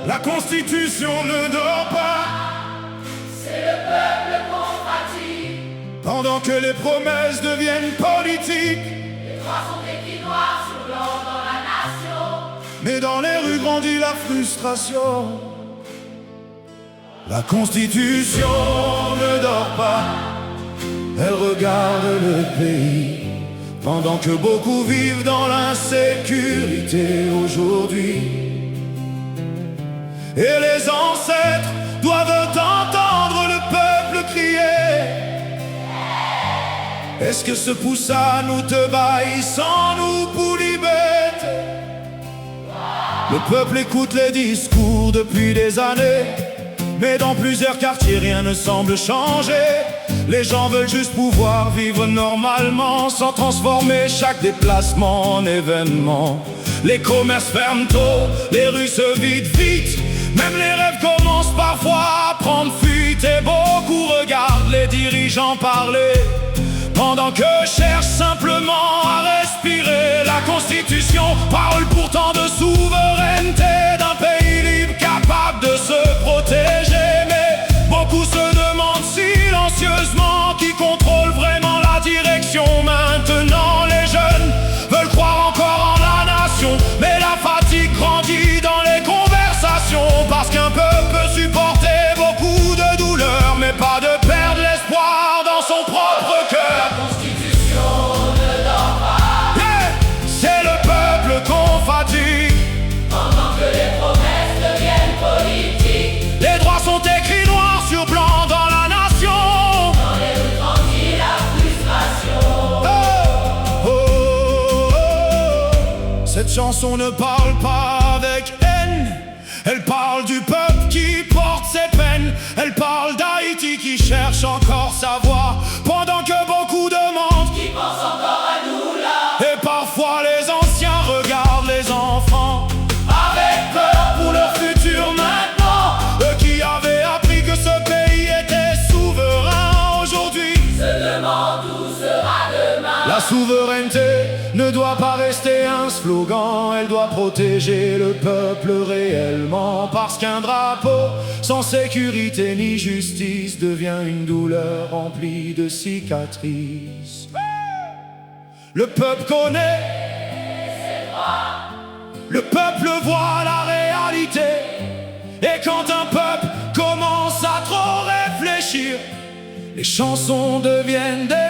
La Constitution ne dort pas. C'est le peuple qu'on fatigue. Pendant que les promesses deviennent politiques. Les droits sont écrits noirs sur blanc dans la nation. Mais dans les rues grandit la frustration. La Constitution ne dort pas. Elle regarde le pays. Pendant que beaucoup vivent dans l'insécurité aujourd'hui. Et les ancêtres doivent entendre le peuple crier. Est-ce que ce poussa nous te baille sans nous poulibette? Le peuple écoute les discours depuis des années. Mais dans plusieurs quartiers rien ne semble changer. Les gens veulent juste pouvoir vivre normalement, sans transformer chaque déplacement en événement. Les commerces ferment tôt, les rues se vident vite. Même les rêves commencent parfois à prendre fuite. Et beaucoup regardent les dirigeants parler, pendant que cherchent simplement à respirer. La Constitution parle pourtant de souveraineté, d'un pays libre capable de se protéger. Mais beaucoup se demandent silencieusement qui contrôle vraiment la direction. Maintenant les jeunes veulent croire encore en la nation, mais la fatigue grandit dans les conversations. Parce qu'un peuple peut supporter beaucoup de douleurs, mais pas de perdre l'espoir dans son propre cœur. La Constitution ne dort pas. Yeah, c'est le peuple qu'on fatigue. Pendant que les promesses deviennent politiques. Les droits sont écrits noir sur blanc dans la nation. Dans les rues grandit la frustration. Oh, oh, oh. Cette chanson ne parle pas avec haine. Elle parle du peuple qui porte ses peines. Elle parle d'Haïti qui cherche encore sa voix, pendant que beaucoup demandent Qui pense encore à nous là. et parfois les anciens regardent les enfants avec peur pour leur futur maintenant. Eux qui avaient appris que ce pays était souverain aujourd'hui Se demande où sera demain. La souveraineté ne doit pas rester un slogan. Elle doit protéger le peuple réellement. Parce qu'un drapeau sans sécurité ni justice devient une douleur remplie de cicatrices. Le peuple connaît ses droits. Le peuple voit la réalité. Et quand un peuple commence à trop réfléchir, les chansons deviennent des